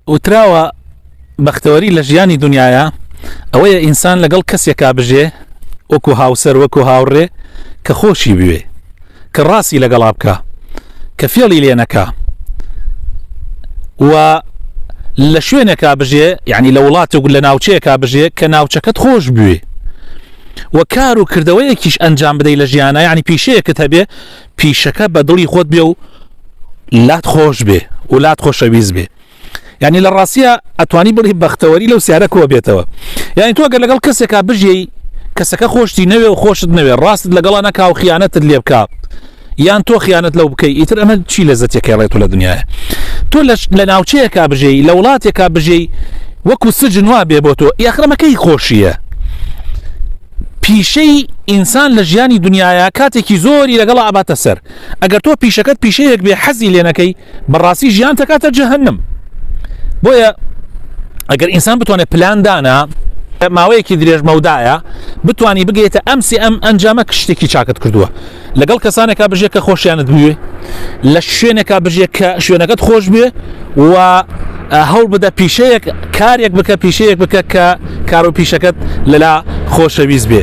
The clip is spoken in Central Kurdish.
وتراوە بەختەوەری لە ژیانی دنیاە ئەوەیە ئینسان لەگەڵ کەسێکا بژێ وەکو هاوسەر وەکو هاوڕێ کە خۆشی بوێ کە ڕاستی لەگەڵا بکە کە فێڵی لێ نەکا و لە شوێنێکا بژێ یعنی لە وڵاتێک لە ناوچەیەکا بژێ کە ناوچەکەت خۆش بوێ و کار و کردەوەیەکیش ئەنجام بدەی لە ژیانە یعنی پیشەیەکت هەبێ پیشەکە بە دڵی خۆت بێ و لات خۆش بێ و لات خۆشەویست بێ یعنی لە ڕاستیە ئەتوانی بڵی بەختەوەری لەو سیارە کۆ بێتەوە یعنی تۆ ئەگەر لەگەڵ کەسێکا بژێی کەسەکە خۆشتی نەوێ و خۆشت نەوێ ڕاستت لەگەڵا نەکا و خیانەتت لێ بکە یان تۆ خیانەت لەو بکەی ئیتر ئەمە چی لەزەتێکی ڕێت لە دنیاە تۆ لە ناوچەیەکا بژێی لە وڵاتێکا بژێی وەکو سجن وا بێ بۆ تۆ یاخرەمەکەی خۆشیە پیشەی ئینسان لە ژیانی دنیاە کاتێکی زۆری لەگەڵ ئاباتە سەر ئەگەر تۆ پیشەکەت پیشەیەک بێ حەزی لێ نەکەی بەڕاستی ژیان تەکاتە جەهەنەم بۆیە ئەگەر ئینسان بتوانێت پلاندانە ماوەیەکی درێژمەودایە بتوانی بگەیتە ئەمسی ئەم ئەنجامە شتێکی چاکت کردووە لەگەڵ کەسانێکا بژێ کە خۆشیانت بوێ لە شوێنێکا بژێ کە شوێنەکەت خۆش بێ و هەوڵ بدە پیشەیەک کارێک بکە پیشەیەک بکە کە کار و پیشەکەت لەلا خۆشەویست بێ